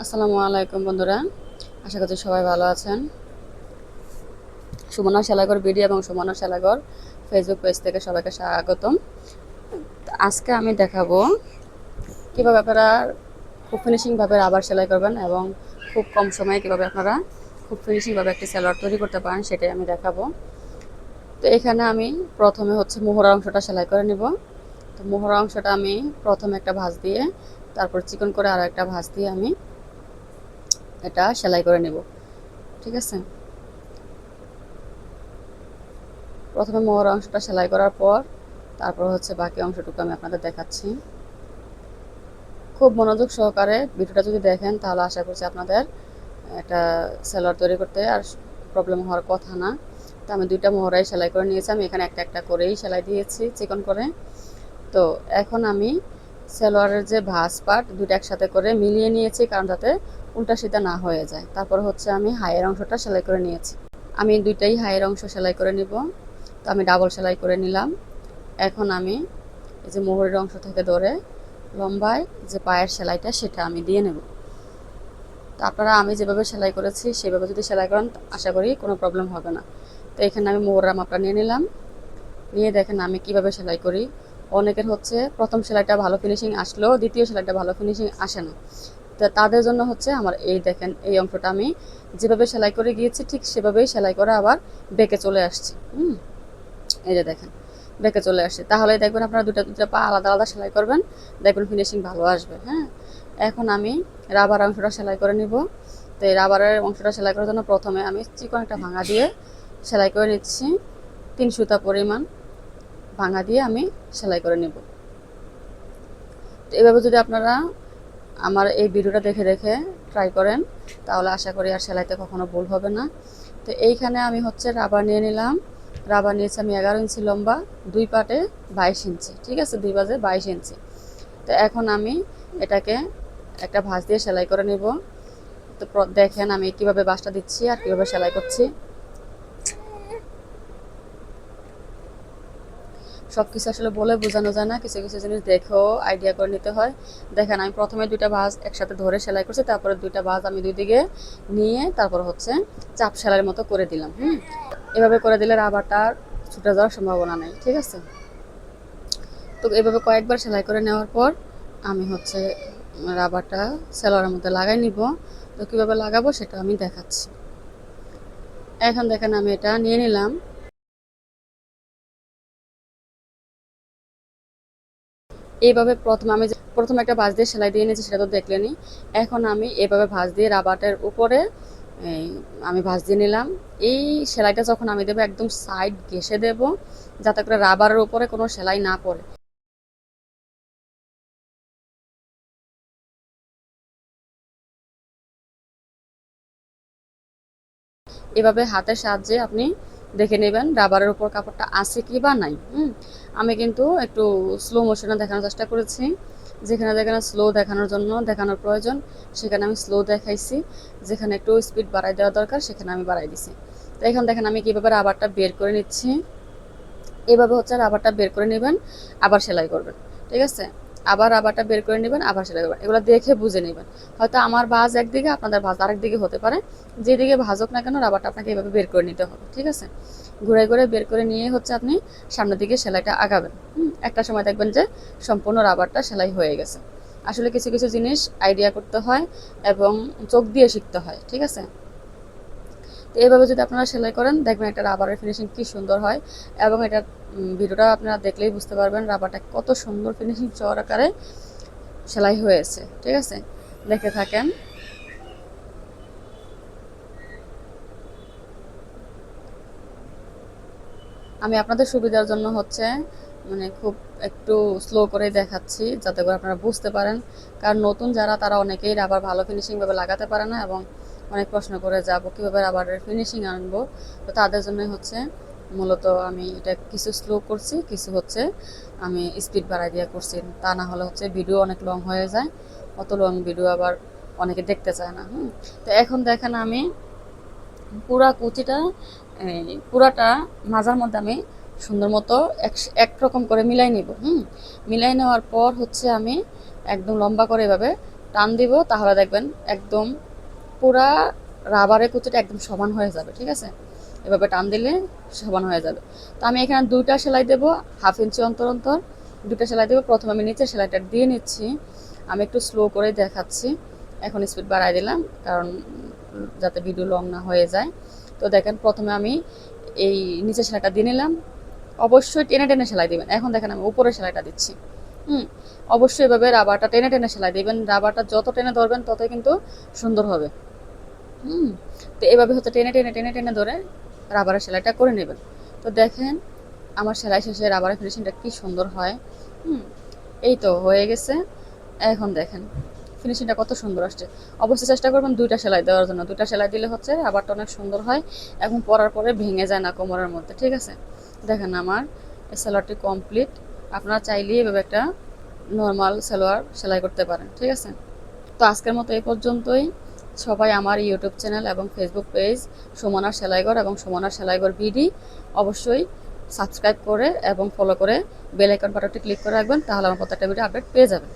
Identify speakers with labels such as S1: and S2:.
S1: আসসালামু আলাইকুম বন্ধুরা, আশা করছি সবাই ভালো আছেন। সুমনা সেলাইঘর বিডি এবং সুমনা সেলাইঘর ফেসবুক পেজ থেকে সবাইকে স্বাগতম। আজকে আমি দেখাবো কীভাবে আপনারা খুব ফিনিশিংভাবে রাবার সেলাই করবেন এবং খুব কম সময়ে কীভাবে আপনারা খুব ফিনিশিংভাবে একটি সালোয়ার তৈরি করতে পারেন সেটাই আমি দেখাবো। তো এখানে আমি প্রথমে মোহরা অংশটা সেলাই করে নিব। তো মোহরা অংশটা আমি প্রথমে একটা ভাঁজ দিয়ে তারপর চিকন করে আরও একটা ভাঁজ দিয়ে আমি এটা সেলাই করে নেব। ঠিক আছে, প্রথমে মোহরা অংশটা সেলাই করার পর তারপর বাকি অংশটুকু আমি আপনাদের দেখাচ্ছি। খুব মনোযোগ সহকারে ভিডিওটা যদি দেখেন তাহলে আশা করছি আপনাদের একটা সালোয়ার তৈরি করতে আর প্রবলেম হওয়ার কথা না। তো আমি দুইটা মোহরাই সেলাই করে নিয়েছি, আমি এখানে একটা একটা করেই সেলাই দিয়েছি চিকন করে। তো এখন আমি সালোয়ারের যে ভাঁজ পার্ট দুটো একসাথে করে মিলিয়ে নিয়েছি, কারণ যাতে উল্টা সিধা না হয়ে যায়। তারপর আমি হাইয়ের অংশটা সেলাই করে নিয়েছি। আমি দুইটাই হাইয়ের অংশ সেলাই করে নিব। তো আমি ডাবল সেলাই করে নিলাম। এখন আমি এই যে মোহরের অংশ থেকে ধরে লম্বায় যে পায়ের সেলাইটা সেটা আমি দিয়ে নেব। তো আপনারা আমি যেভাবে সেলাই করেছি সেভাবে যদি সেলাই করেন আশা করি কোনো প্রবলেম হবে না। তো এখানে আমি মোহরের মাপটা নিয়ে নিলাম। নিয়ে দেখেন আমি কিভাবে সেলাই করি। অনেকের প্রথম সেলাইটা ভালো ফিনিশিং আসলেও দ্বিতীয় সেলাইটা ভালো ফিনিশিং আসে না। তো তাদের জন্য আমার এই দেখেন এই অংশটা আমি যেভাবে সেলাই করে গিয়েছি ঠিক সেভাবেই সেলাই করে আবার বেঁকে চলে আসছি। এই যে দেখেন বেঁকে চলে আসছে। তাহলে দেখবেন আপনারা দুটা দুটা পা আলাদা আলাদা সেলাই করবেন, দেখবেন ফিনিশিং ভালো আসবে। হ্যাঁ, এখন আমি রাবার অংশটা সেলাই করে নিব। তো এই রাবারের অংশটা সেলাই করার জন্য প্রথমে আমি চিকন একটা ভাঙা দিয়ে সেলাই করে নিচ্ছি। 3 সুতা পরিমাণ ভাঙা দিয়ে আমি সেলাই করে নেব। তো এভাবে যদি আপনারা আমার এই ভিডিওটা দেখে দেখে ট্রাই করেন তাহলে আশা করি আর সেলাইতে কখনো ভুল হবে না। তো এইখানে আমি রাবার নিয়ে নিলাম। রাবার নিয়েছি আমি 11 ইঞ্চি লম্বা, দুই পাটে 22 ইঞ্চি। ঠিক আছে, দুই বাজে 22 ইঞ্চি। তো এখন আমি এটাকে একটা ভাঁজ দিয়ে সেলাই করে নেব। তো দেখেন আমি কিভাবে ভাঁজটা দিচ্ছি আর কিভাবে সেলাই করছি। সব কিছু আসলে বলে বোঝানো যায় না, কিছু কিছু জিনিস দেখেও আইডিয়া করে নিতে হয়। দেখেন আমি প্রথমে দুইটা ভাঁজ একসাথে ধরে সেলাই করছি, তারপরে দুইটা ভাঁজ আমি দুই দিকে নিয়ে তারপর চাপ সেলাইয়ের মতো করে দিলাম। এভাবে করে দিলে রাবারটার ছুটে যাওয়ার সম্ভাবনা নেই। ঠিক আছে, তো এভাবে কয়েকবার সেলাই করে নেওয়ার পর আমি রাবারটা সেলোয়ারের মধ্যে লাগাই নিব। তো কীভাবে লাগাবো সেটা আমি দেখাচ্ছি। এখন দেখেন আমি এটা নিয়ে নিলাম। এইভাবে প্রথমে একটা ভাঁজ দিয়ে সেলাই দিয়ে নিয়েছি, সেটা তো দেখলেনি। এখন আমি এভাবে ভাঁজ দিয়ে রাবারের উপরে আমি ভাঁজ দিয়ে নিলাম। এই সেলাইটা যখন আমি দেবো একদম সাইড ঘেঁষে দেব, যাতে করে রাবারের উপরে কোনো সেলাই না পড়ে। এভাবে হাতের সাহায্যে আপনি দেখে নেবেন রাবারের উপর কাপড়টা আছে কি বা নাই। আমি কিন্তু একটু স্লো মোশনে দেখানোর চেষ্টা করেছি। যেখানে যেখানে স্লো দেখানোর প্রয়োজন সেখানে আমি স্লো দেখাইছি, যেখানে একটু স্পিড বাড়াই দেওয়া দরকার সেখানে আমি বাড়াই দিছি। তো এখন দেখেন আমি কীভাবে রাবারটা বের করে নিচ্ছি। এভাবে রাবারটা বের করে নেবেন, আবার সেলাই করবেন। ঠিক আছে, আবার রাবারটা বের করে নেবেন, আবার সেলাই করবেন। এগুলো দেখে বুঝে নেবেন। হয়তো আমার ভাঁজ একদিকে, আপনাদের ভাঁজ আরেক দিকে হতে পারে। যেদিকে ভাঁজক না কেন রাবারটা আপনাকে এভাবে বের করে নিতে হবে। ঠিক আছে, ঘুরে ঘুরে বের করে নিয়ে আপনি সামনের দিকে সেলাইটা আগাবেন। একটা সময় দেখবেন যে সম্পূর্ণ রাবারটা সেলাই হয়ে গেছে। আসলে কিছু কিছু জিনিস আইডিয়া করতে হয় এবং চোখ দিয়ে শিখতে হয়। ঠিক আছে, তো এইভাবে যদি আপনারা সেলাই করেন দেখবেন একটা রাবারের ফিনিশিং কি সুন্দর হয়। এবং এটা ভিডিওটা আপনারা দেখলেই বুঝতে পারবেন রাবারটা কত সুন্দর ফিনিশিং চওড়া আকারে সেলাই হয়েছে। ঠিক আছে, দেখে থাকেন। আমি আপনাদের সুবিধার জন্য খুব একটু স্লো করে দেখাচ্ছি, যাতে করে আপনারা বুঝতে পারেন। কারণ নতুন যারা তারা অনেকেই রাবার ভালো ফিনিশিংভাবে লাগাতে পারে না এবং অনেক প্রশ্ন করে যাব কীভাবে রাবারের ফিনিশিং আনবো। তো তাদের জন্যই মূলত আমি এটা কিছু স্লো করছি, কিছু আমি স্পিড বাড়াই দিয়ে করছি। তা না হলে ভিডিও অনেক লং হয়ে যায়, অত লং ভিডিও আবার অনেকে দেখতে চায় না। তো এখন দেখেন আমি পুরা কুচিটা পুরাটা মাজার মধ্যে আমি সুন্দর মতো একরকম করে মিলাই নিব। মিলাই নেওয়ার পর আমি একদম লম্বা করে এভাবে টান দিব, তাহলে দেখবেন একদম পুরা রাবারের কুচিটা একদম সমান হয়ে যাবে। ঠিক আছে, এভাবে টান দিলে সমান হয়ে যাবে। তো আমি এখানে 2টা সেলাই দেব, 1/2 ইঞ্চি অন্তর অন্তর 2টা সেলাই দেবো। প্রথমে আমি নিচের সেলাইটা দিয়ে নিচ্ছি, আমি একটু স্লো করে দেখাচ্ছি। এখন স্পিড বাড়াই দিলাম, কারণ যাতে ভিডিও লং না হয়ে যায়। তো দেখেন প্রথমে আমি এই নিচের সেলাইটা দিয়ে নিলাম, অবশ্যই টেনে টেনে সেলাই দিবেন। এখন দেখেন আমি উপরে সেলাইটা দিচ্ছি। অবশ্যই এভাবে রাবারটা টেনে টেনে সেলাই দিবেন, রাবারটা যত টেনে ধরবেন ততই কিন্তু সুন্দর হবে। তো এভাবে হচ্ছে টেনে টেনে টেনে টেনে ধরে রাবারের সেলাইটা করে নেবেন। তো দেখেন আমার সেলাই শেষে রাবারের ফিনিশিংটা কি সুন্দর হয়। এই তো হয়ে গেছে। এখন দেখেন ফিনিশিংটা কত সুন্দর আসছে। অবশ্যই চেষ্টা করবেন 2টা সেলাই দেওয়ার জন্য, 2টা সেলাই দিলে হচ্ছে রাবারটা অনেক সুন্দর হয় এবং পরার পরে ভেঙে যায় না কোমরের মধ্যে। ঠিক আছে, দেখেন আমার এই সালোয়ারটি কমপ্লিট। আপনারা চাইলেই এভাবে একটা নর্মাল সালোয়ার সেলাই করতে পারেন। ঠিক আছে, তো আজকের মতো এই পর্যন্তই। সবাই আমার ইউটিউব চ্যানেল এবং ফেসবুক পেজ সুমনার সেলাইঘর এবং সুমনার সেলাইঘর বিডি অবশ্যই সাবস্ক্রাইব করে এবং ফলো করে বেল আইকন বাটনটি ক্লিক করে রাখবেন, তাহলে আমার প্রত্যেকটা ভিডিও আপডেট পেয়ে যাবেন।